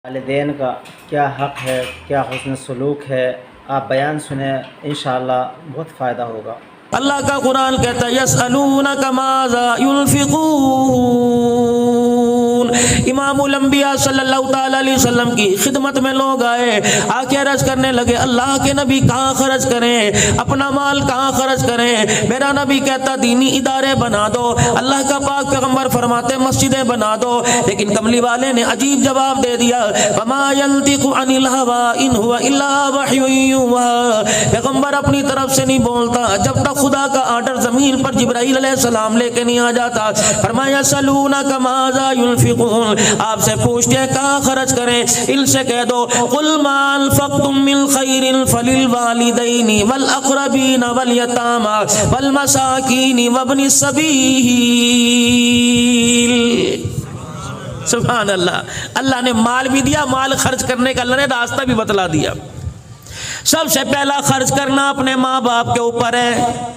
वालिदैन का क्या हक़ है, क्या हुस्न सलूक है, आप बयान सुने, इंशाअल्लाह बहुत फ़ायदा होगा। अल्लाह का कुरान कहता है यसअलूनका माज़ा युनफ़िक़ून। इमामुल अंबिया सल्लल्लाहु ताला अलैहि वसल्लम की खिदमत में लोग आए, आके अर्ज करने लगे अल्लाह के नबी कहाँ खर्च करें, अपना माल कहाँ खर्च करें। मेरा नबी कहता दीनी इदारे बना दो, अल्लाह का पाक पैगंबर फरमाते मस्जिदें बना दो। लेकिन कमली वाले ने अजीब जवाब दे दिया वमा यंतिकु अनिल हवा इन हुवा इल्ला वह्युन युहा। पैगंबर अपनी तरफ से नहीं बोलता जब तक खुदा का आर्डर जमीन पर जिब्राइल अलैहिस्सलाम लेके नहीं आ जाता। फरमाया सलूनका माज़ा युनफ़िक़ून, आपसे पूछते हैं कहाँ खर्च करें, इनसे कह दो कुल मा अनफ़क़्तुम मिन ख़ैरिन फ़लिल वालिदैनि वल अक़रबीन वल यतामा वल मसाकीन वब्निस सबील। सुभान अल्लाह। अल्लाह ने माल भी दिया, माल खर्च करने का अल्लाह ने रास्ता भी बतला दिया। सबसे पहला खर्च करना अपने माँ बाप के ऊपर है।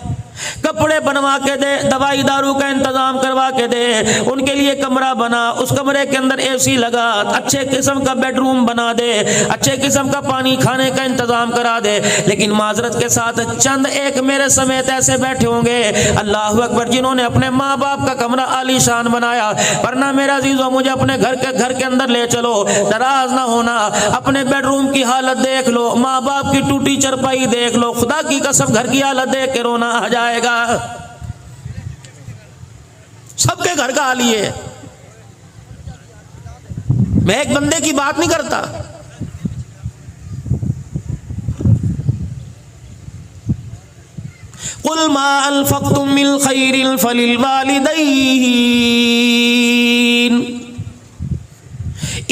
कपड़े बनवा के दे, दवाई दारू का इंतजाम करवा के दे, उनके लिए कमरा बना, उस कमरे के अंदर एसी लगा, अच्छे किस्म का बेडरूम बना दे, अच्छे किस्म का पानी खाने का इंतजाम करा दे। लेकिन माजरत के साथ चंद एक मेरे समेत ऐसे बैठे होंगे अल्लाह अकबर जिन्होंने अपने माँ बाप का कमरा आलीशान बनाया। वरना मेरा अजीजों मुझे अपने घर के अंदर ले चलो, नाराज ना होना। अपने बेडरूम की हालत देख लो, माँ बाप की टूटी चरपाई देख लो, खुदा की कसम घर की हालत देख के रोना आ जाएगा। सबके घर का हाल ये है। मैं एक बंदे की बात नहीं करता। कुल मा अनफ़क़्तुम मिन ख़ैरिन फ़लिल वालिदैन।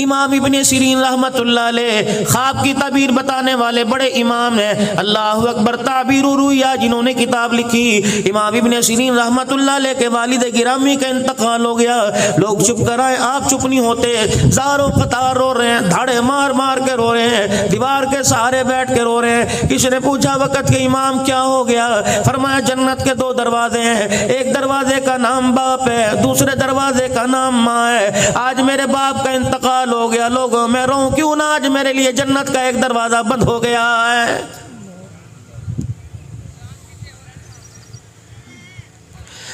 इमाम इब्ने सिरीन रहमतुल्लाह अलैह ख्वाब की ताबीर बताने वाले बड़े इमाम हैं। अल्लाहु अकबर। ताबीर रुया जिन्होंने किताब लिखी, इमाम इब्ने सिरीन रहमतुल्लाह अलैह के वालिद गिरामी का इंतकाल हो गया। लोग चुप कराएं, आप चुप नहीं होते। ज़ारो कतार रो रहे हैं, धाड़े मार मार के रो रहे हैं, दीवार के सहारे बैठ के रो रहे हैं। किसी ने पूछा वक़्त के इमाम क्या हो गया? फरमाया जन्नत के दो दरवाजे हैं, एक दरवाजे का नाम बाप है, दूसरे दरवाजे का नाम माँ है। आज मेरे बाप का इंतकाल हो गया, लोगों मैं रो क्यों ना, आज मेरे लिए जन्नत का एक दरवाजा बंद हो गया है।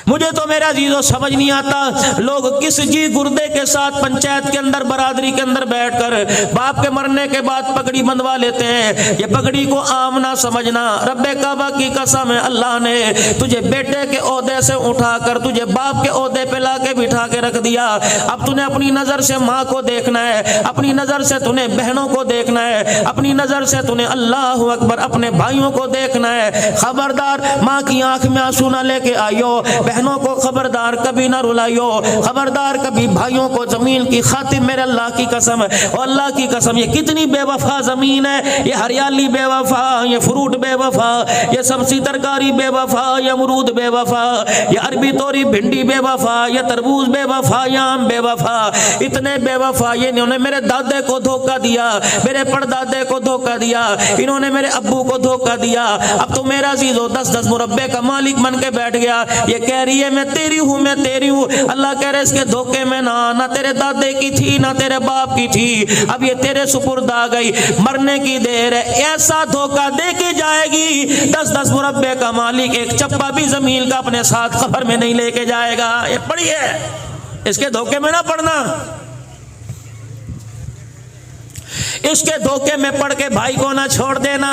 मुझे तो मेरा अजीजों समझ नहीं आता लोग किस जी गुर्दे के साथ पंचायत के अंदर बरादरी के अंदर बैठकर बाप के मरने के बाद पगड़ी बंधवा लेते हैं। ये पगड़ी को आम ना समझना। रब्बे काबा की कसम है, अल्लाह ने तुझे बेटे के ओहदे से उठाकर तुझे बाप के ओहदे पे लाके बिठा के रख दिया। अब तूने अपनी नजर से माँ को देखना है, अपनी नजर से तूने बहनों को देखना है, अपनी नजर से तूने अल्लाह अकबर अपने भाइयों को देखना है। खबरदार माँ की आंख में आंसू ना लेके आइयो, बहनों को खबरदार कभी ना रुलाइयो, खबरदार कभी भाइयों को जमीन की खातिर मेरे अल्लाह की कसम है, और अल्लाह की कसम ये कितनी बेवफा जमीन है। ये हरियाली बेवफा, ये फ्रूट बेवफा, ये सब्जी तरकारी बेवफा, ये अमरूद बेवफा, ये अरबी तोरी भिंडी बेवफा, ये तरबूज बेवफा, ये आम बेवफा, इतने बेवफा। ये इन्होंने मेरे दादे को धोखा दिया, मेरे परदादे को धोखा दिया, इन्होंने मेरे अब्बू को धोखा दिया। अब तो मेरा अजीजों 10-10 मुरब्बे का मालिक बन के बैठ गया। ये कह रही है मैं तेरी हूँ, मैं तेरी हूँ। अल्लाह कह रहे इसके धोखे में ना तेरे दादे की थी ना तेरे बाप की थी, अब ये तेरे सुपुर्द आ गई, मरने की देर है। ऐसा धोखा दे के जाएगी 10-10 मुरब्बे का मालिक एक चप्पा भी जमीन का अपने साथ कब्र में नहीं लेके जाएगा। ये पढ़िए, इसके धोखे में ना पड़ना। इसके धोखे में पड़ के भाई को ना छोड़ देना।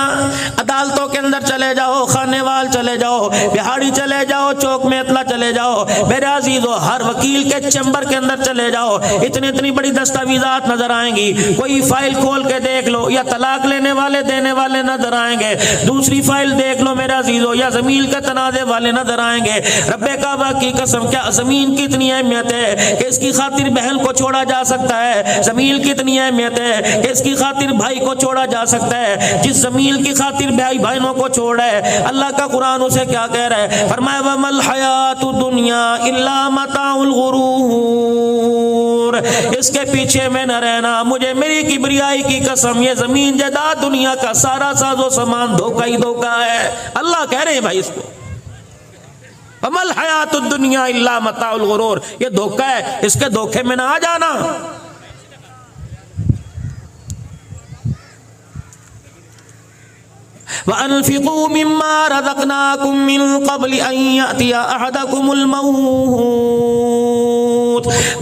अदालतों के अंदर चले जाओ, खानेवाल चले जाओ, बिहाड़ी चले जाओ, चौक में इतला चले जाओ, मेरे अजीजों हर वकील के चैम्बर के अंदर चले जाओ, इतनी बड़ी दस्तावेजात नजर आएंगी। कोई फाइल खोल के देख लो, या तलाक लेने वाले देने वाले नजर आएंगे, दूसरी फाइल देख लो मेरे अजीजों, या जमीन के तनाजे वाले नजर आएंगे। रब्बे काबा की कसम, क्या जमीन की इतनी अहमियत है कि इसकी खातिर बहन को छोड़ा जा सकता है? जमीन की इतनी अहमियत है कि इसकी खातिर भाई को छोड़ा जा सकता है? जिस जमीन की खातिर भाई बहनों को छोड़ा है, अल्लाह का कुरान उसे क्या कह रहा है? फरमाया वमल हयातु दुनिया इल्ला मताउल गुरूर। इसके पीछे में न रहना, मुझे मेरी किबरियाई की कसम, ये जमीन जायदाद दुनिया का सारा साजो सामान धोखा ही धोखा है। अल्लाह कह रहे हैं भाई इसको वमल हयातु दुनिया इल्ला मताउल गुरूर, ये धोखा है, इसके धोखे में ना आ जाना। वअन्फिकू मिम्मा रज़क़नाकुम मिन क़ब्ल अन यअतिया अहदकुमुल मौत।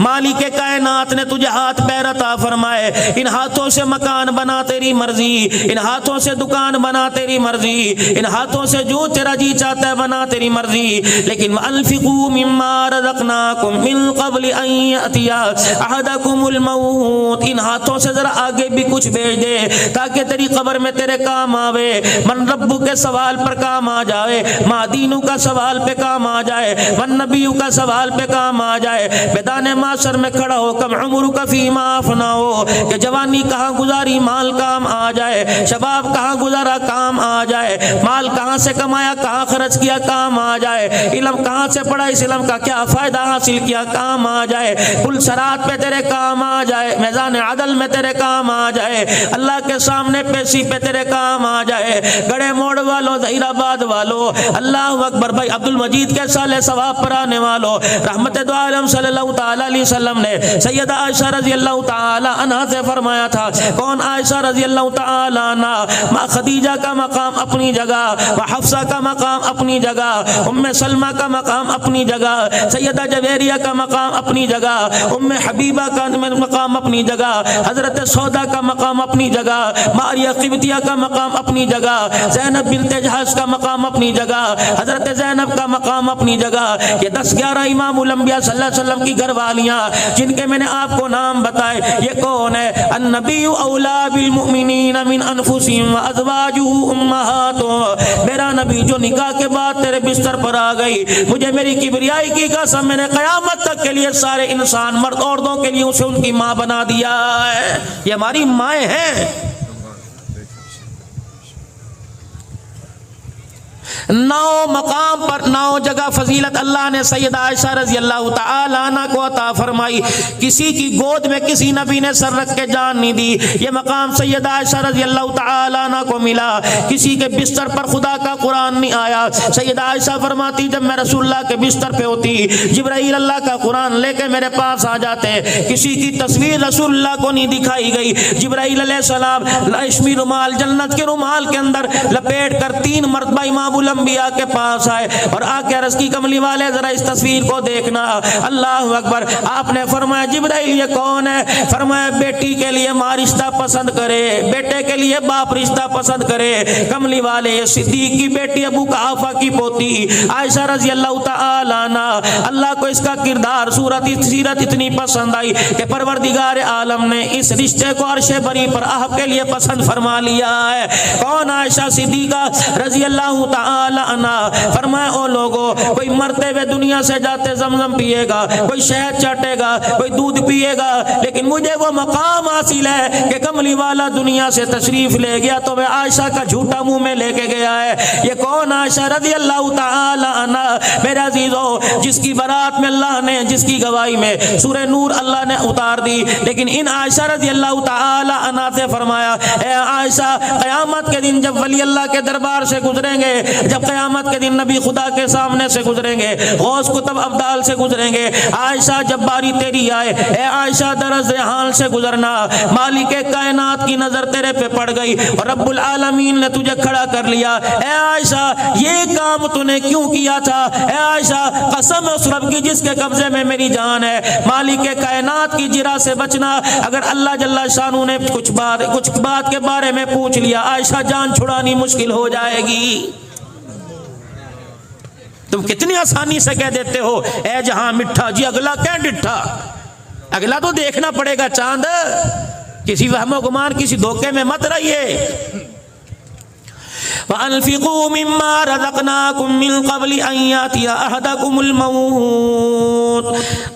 मालिक कायनात ने तुझे हाथ पैर अता फरमाए, इन हाथों से मकान बना तेरी मर्जी, इन हाथों से दुकान बना तेरी मर्जी, इन हाथों से जो तेरा जी चाहता है बना तेरी मर्जी, लेकिन वअन्फिकू मिम्मा रज़क़नाकुम मिन क़ब्ल अन यअतिया अहदकुमुल मौत। इन हाथों से जरा आगे भी कुछ भेज दे ताकि तेरी कब्र में तेरे काम आवे, मन रब्बू के सवाल पर काम आ जाए, मादीनू का सवाल पे काम आ जाए, वन नबीयू का सवाल पे काम आ जाए, मैदाने माशर में खड़ा हो कम उम्र का फीमा अफना हो कि जवानी कहाँ गुजारी माल काम आ जाए, शबाब कहाँ गुजारा काम आ जाए, माल कहाँ से कमाया कहाँ खर्च किया काम आ जाए, इल्म कहाँ से पढ़ा इस इल्म का क्या फायदा हासिल किया काम आ जाए, पुल सरात पे तेरे काम आ जाए, मैदान अदल में तेरे काम आ जाए, अल्लाह के सामने पेशी पे तेरे काम आ जाए। गड़े मोड़ वालों, ज़हीराबाद वालों, अल्लाह अकबर। भाई अब्दुल मजीद के साले सवाब पर आने वालों, रहमत दो आलम सल्लल्लाहु ताला अलैहि वसल्लम ने सैयदा आयशा रज़ी अल्लाह ताला अन्हा से फरमाया था, कौन आयशा रज़ी अल्लाह ताला अन्हा, माँ खदीजा का मकाम अपनी जगह, व हफ्सा का मकाम अपनी जगह, उम्मे सलमा का मकाम अपनी जगह, सैयदा जवेरिया का मकाम अपनी जगह, उम्मे हबीबा का मकाम अपनी जगह, हजरत सौदा का मकाम अपनी जगह, मारिया क़िब्तिया का मकाम अपनी जगह, ज़ैनब बिन्ते जहाश का मकाम अपनी जगह, हजरत ज़ैनब का मकाम अपनी जगह। ये 10-11 इमामुल अंबिया सल्लल्लाहु अलैहि वसल्लम की घरवालियाँ जिनके मैंने आपको नाम बताए, ये कौन है? अन्नबिय्यु औला बिल मुमिनीन मिन अनफुसिहिम व अज़वाजुहु उम्महातुहुम। मेरा नबी जो निकाह के बाद तेरे बिस्तर पर आ गई, मुझे मेरी किबरियाई की कसम, मैंने क़यामत तक के लिए सारे इंसान मर्द औरतों के लिए उसे उनकी माँ बना दिया है। ये हमारी माएँ हैं। 9 मकाम पर 9 जगह फजीलत अल्लाह ने सैयदा आयशा रज़ी अल्लाह ताला अन्हा को अता फरमाई। किसी की गोद में किसी नबी ने सर रख के जान नहीं दी, ये मकाम सैयदा आयशा रज़ी अल्लाह ताला अन्हा को मिला। किसी के बिस्तर पर खुदा का कुरान नहीं आया। सैयदा आयशा फरमाती, जब मैं रसूलुल्लाह के बिस्तर पे होती, जिब्राइल अल्लाह का कुरान लेके मेरे पास आ जाते। किसी की तस्वीर रसूलुल्लाह को नहीं दिखाई गई। जिब्राइल अलैहिस्सलाम रेशमी रुमाल, जन्नत के रुमाल के अंदर लपेट कर 3 मरतबा इमामुल अंबिया के पास आए और आके अर्ज़ की, कमली वाले जरा इस तस्वीर को देखना। अल्लाह अकबर। आपने फरमाया, जिब्राइल ये कौन है? फरमाया, बेटी के लिए माँ रिश्ता पसंद करे, बेटे के लिए बाप रिश्ता पसंद करे। कमली वाले, ये सिद्दीक की बेटी अबू कहाफा की पोती आयशा रज़ी अल्लाह ताला अन्हा, अल्लाह को इसका किरदार सीरत इतनी पसंद आई कि परवरदिगार आलम ने इस रिश्ते को अर्शे बरी पर आपके लिए पसंद फरमा लिया है। कौन? आयशा सिद्दीका रज़ी अल्लाह ताला अन्हा। फरमाया, ओ लोगों, कोई मरते हुए दुनिया से जाते ज़मज़म पिएगा, कोई शहद चाटेगा, कोई दूध पिएगा, लेकिन मुझे वो मकाम हासिल है कि कमली वाला दुनिया से तशरीफ ले गया तो मैं आयशा का झूठा मुंह में लेके गया है। ये कौन? आयशा रज़ी अल्लाह ताला अन्हा। मेरे अजीजों, जिसकी बारात में अल्लाह ने, जिसकी गवाही में सूरह नूर अल्लाह ने उतार दी, लेकिन इन आयशा रज़ी अल्लाह ताला अन्हा से फरमाया, ए आयशा, क़यामत के दिन जब वली अल्लाह के दरबार से गुजरेंगे, जब क़यामत के दिन नबी खुदा के सामने से गुजरेंगे, गौस कुतुब अब्दाल से गुजरेंगे, आयशा जब बारी तेरी आए, ए आयशा दरज़ हाल से गुजरना। मालिक कायनात की नजर तेरे पे पड़ गई और रब्बुल आलमीन ने तुझे खड़ा कर लिया। ए आयशा, ये काम तूने क्यों किया था? ए आयशा, कसम उस रब की जिसके कब्जे में मेरी जान है, मालिक कायनात की जिरा से बचना। अगर अल्लाह जल्ला शानू ने कुछ बात के बारे में पूछ लिया, आयशा जान छुड़ानी मुश्किल हो जाएगी। तुम कितनी आसानी से कह देते हो, ए जहां मिठा जी अगला क्या डिठा। अगला तो देखना पड़ेगा चांद। किसी वहमो गुमान, किसी धोखे में मत रहिए। वअन्फिकू मिम्मा रज़क़नाकुम मिन क़ब्ल अन यातिया अहदकुमुल मौत।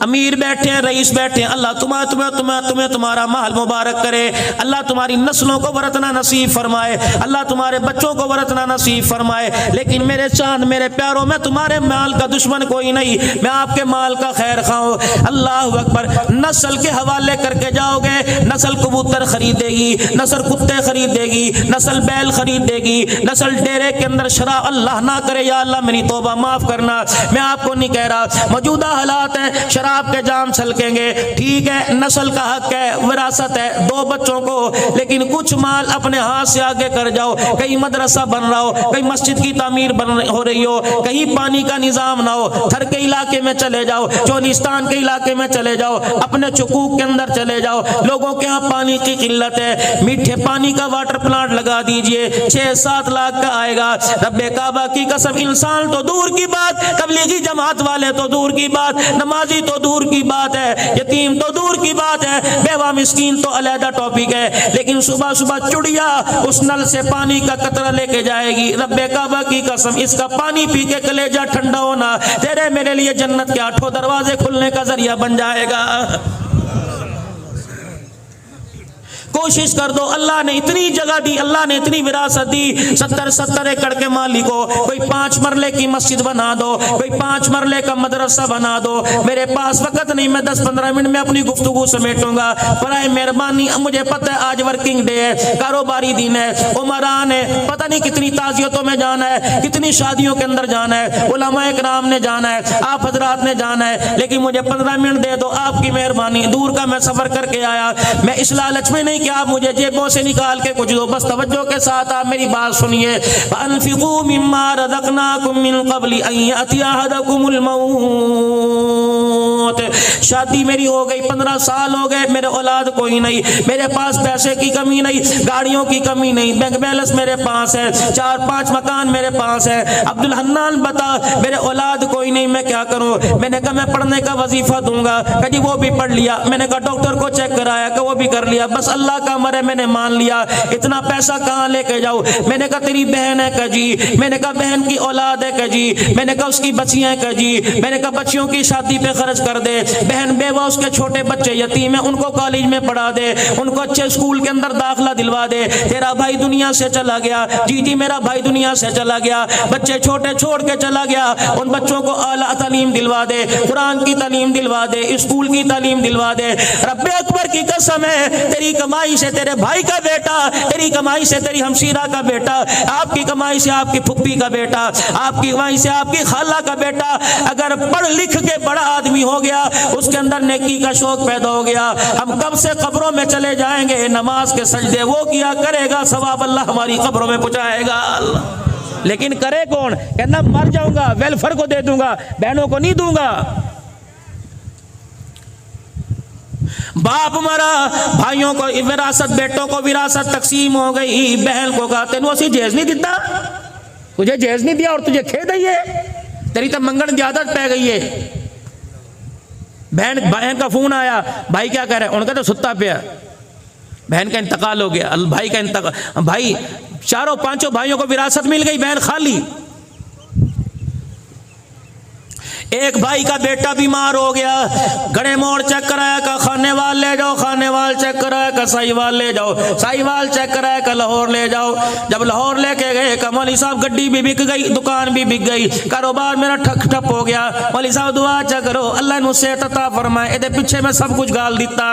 अमीर बैठे हैं, रईस बैठे हैं, अल्लाह तुम्हें तुम्हारा माल मुबारक करे, अल्लाह तुम्हारी नस्लों को वरतना नसीब फरमाए, अल्लाह तुम्हारे बच्चों को वरतना नसीब फरमाए। लेकिन मेरे चांद, मेरे प्यारों, में तुम्हारे माल का दुश्मन कोई नहीं, मैं आपके माल का खैर खाऊं। अल्लाह अकबर। नस्ल के हवाले करके जाओगे, नस्ल कबूतर खरीदेगी, नस्ल कुत्ते खरीदेगी, नस्ल बैल खरीदेगी, नस्ल डेरे के अंदर शराब। अल्लाह ना करे, या अल्लाह मेरी तौबा माफ करना। मैं आपको नहीं कह रहा, मौजूदा हालात बात है शराब के जाम छलकेंगे, ठीक है, नस्ल का हक है, विरासत है 2 बच्चों को, लेकिन कुछ माल अपने हाथ से आगे कर जाओ, कहीं मदरसा बन रहा हो, कहीं मस्जिद की तामीर हो रही हो, कहीं पानी का निजाम ना हो, थर के इलाके में चले जाओ, चोलिस्तान के इलाके में चले जाओ, अपने चुकूक के अंदर चले जाओ, लोगों के यहाँ पानी की किल्लत है, मीठे पानी का वाटर प्लांट लगा दीजिए, 6-7 लाख का आएगा। रब्बे काबा की कसम, इंसान तो दूर की बात, तबलीगी जमात वाले तो दूर की बात, नमाजी तो दूर की बात है, यतीम तो दूर की बात है, बेवा मिस्कीन तो अलहदा टॉपिक है, लेकिन सुबह सुबह चुड़िया उस नल से पानी का कतरा लेके जाएगी। रब्बे काबा की कसम, इसका पानी पी के कलेजा ठंडा होना तेरे मेरे लिए जन्नत के 8 दरवाजे खुलने का जरिया बन जाएगा। कोशिश कर दो, अल्लाह ने इतनी जगह दी, अल्लाह ने इतनी विरासत दी, 70 एकड़ के मालिक हो, कोई 5 मरले की मस्जिद बना दो, कोई 5 मरले का मदरसा बना दो। मेरे पास वक्त नहीं, मैं 10-15 मिनट में अपनी गुफ्तगू समेटूंगा। बराए मेहरबानी, मुझे पता है आज वर्किंग डे है, कारोबारी दिन है, उमरान है, पता नहीं कितनी ताजियतों में जाना है, कितनी शादियों के अंदर जाना है, उलमाए किराम ने जाना है, आप हजरात ने जाना है, लेकिन मुझे 15 मिनट दे दो, आपकी मेहरबानी। दूर का मैं सफर करके आया, मैं इस लालच में नहीं कि आप मुझे जेबों से निकाल के कुछ दो, बस तवज्जो के साथ आप मेरी बात सुनिए। अनफिकू मिम्मा रज़क़नाकुम मिन क़ब्लि अन यअतिया अहदकुमुल मौत। शादी मेरी हो गई, 15 साल हो गए, मेरे औलाद कोई नहीं, मेरे पास पैसे की कमी नहीं, गाड़ियों की कमी नहीं, बैंक बैलेंस मेरे पास है, 4-5 मकान मेरे पास है। अब्दुल हन्नान बता, मेरे औलाद कोई नहीं, मैं क्या करूं? मैंने कहा मैं पढ़ने का वजीफा दूंगा, कभी वो भी पढ़ लिया। मैंने कहा डॉक्टर को चेक कराया, कि वो भी कर लिया, बस अल्लाह का अमर है, मैंने मान लिया। इतना पैसा कहाँ लेके जाऊं? मैंने कहा तेरी बहन है कजी, मैंने कहा बहन की औलाद है कजी, मैंने कहा उसकी बच्चियां है कजी, मैंने कहा बच्चियों की शादी पे खर्च कर दे, बहन बेवा उसके छोटे बच्चे यतीम है, उनको कॉलेज में पढ़ा दे, उनको अच्छे स्कूल के अंदर दाखिला दिलवा दे। तेरा भाई दुनिया से चला गया, जी जी मेरा भाई दुनिया से चला गया, बच्चे छोटे छोड़ के चला गया, उन बच्चों को आला तालीम दिलवा दे, कुरान की तालीम दिलवा दे, स्कूल की तालीम दिलवा दे। रब्बे अकबर की कसम है, तेरी कमाई से तेरे भाई का बेटा, तेरी कमाई से तेरी हमशीरा का बेटा, आपकी कमाई से आपकी फुप्पी का बेटा, आपकी कमाई से आपकी खाला का बेटा अगर पढ़ लिख के बड़ा आदमी हो गया, उसके अंदर नेकी का शौक पैदा हो गया, हम कब से कब्रों में चले जाएंगे, नमाज के सजदे वो किया करेगा, सवाब अल्लाह हमारी कब्रों में पहुंचाएगा। लेकिन करे कौन? कहना मर जाऊंगा, वेलफेयर को दे दूंगा, बहनों को नहीं दूंगा। बाप मरा, भाइयों को विरासत, बेटों को विरासत तकसीम हो गई, बहन को कहा तेनू असी जेज नहीं दिता, तुझे जेज नहीं दिया और तुझे खेद है, तेरी तो मंगन की आदत पै गई है। बहन का फोन आया, भाई क्या कह रहे हैं? उनका तो सुत्ता पिया, बहन का इंतकाल हो गया, भाई का इंतकाल, भाई 4-5 भाइयों को विरासत मिल गई, बहन खाली। एक भाई का बेटा बीमार हो गया, गड़े मोड़ चेक कराया का खाने वाल ले जाओ, खाने वाल चेक कराया का साहिवाल ले जाओ, साहिवाल चेक कराया का लाहौर ले जाओ। जब लाहौर लेके गए का मौली साहब गड्डी भी बिक गई, दुकान भी बिक गई, कारोबार मेरा ठक ठप हो गया। मौली साहब दुआ चा करो अल्लाह नु सेहत अता फरमाए, एदे पीछे मैं सब कुछ गाल दिता।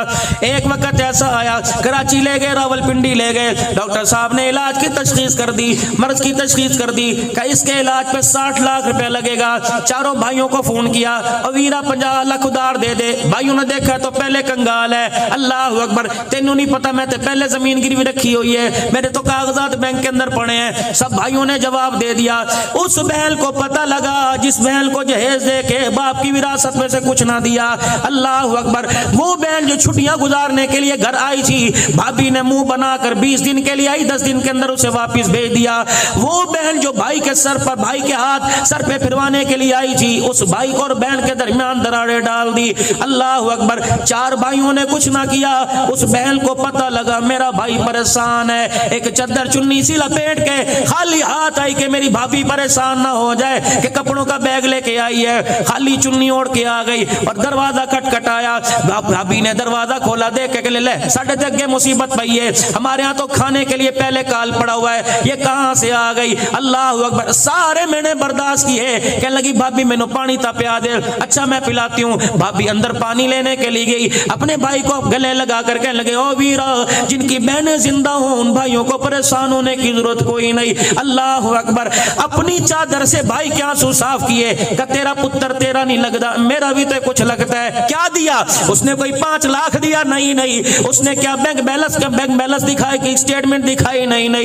एक वक्त ऐसा आया, कराची ले गए, रावलपिंडी ले गए, डॉक्टर साहब ने इलाज की तशखीस कर दी, मर्ज की तशखीस कर दी कि इसके इलाज पे 60 लाख रुपए लगेगा। चारों भाइयों को फोन किया, अवीरा 50 लाख उधार दे दे। भाइयों ने देखा तो पहले कंगाल है, अल्लाह अकबर, तेनू नहीं पता मैं तो पहले जमीन गिरवी रखी हुई है, मेरे तो कागजात बैंक के अंदर पड़े हैं। सब भाइयों ने जवाब दे दिया। उस बहन को पता लगा जिस बहन को जहेज दे के बाप की विरासत में से कुछ ना दिया, अल्लाह अकबर, वो बहन जो छुट्टियां गुजारने के लिए घर आई थी, भाभी ने मुंह बनाकर 20 दिन के लिए आई, 10 दिन के अंदर उसे वापिस भेज दिया। वो बहन जो भाई के सर पर, भाई के हाथ सर पे फिरवाने के लिए आई थी, उस भाई और बहन के दरमियान दरारें डाल दी। अल्लाह अकबर, 4 भाइयों ने कुछ ना किया। उस बहन को पता लगा मेरा भाई परेशान है, एक चद्दर चुन्नी सी लपेट के खाली हाथ आई कि मेरी भाभी परेशान ना हो जाए, कि कपड़ों का बैग लेके आई है, खाली चुन्नी ओढ़ के आ गई और दरवाजा खटखटाया। भाभी ने दरवाजा खोला, देख के ले साढ़े तक मुसीबत पई है, हमारे यहाँ तो खाने के लिए पहले काल पड़ा हुआ है, ये कहाँ से आ गई? अल्लाह अकबर, सारे मैंने बर्दाश्त किए। कहने लगी भाभी मैंने पानी था पिला दे। अच्छा मैं पिलाती हूँ। भाभी अंदर पानी लेने के लिए गई, अपने भाई को गले लगा कर कहने लगे, ओ वीरा, जिनकी बहनें जिंदा हो उन भाइयों को परेशान होने की जरूरत कोई नहीं। अल्लाह अकबर। अपनी चादर से भाई के आंसू साफ किए। का तेरा पुत्र तेरा नहीं लगता, मेरा भी तो कुछ लगता है। क्या दिया उसने? कोई 5 लाख दिया? नहीं नहीं। उसने क्या बैंक बैलेंस दिखाए कि स्टेटमेंट दिखाई? नहीं नहीं।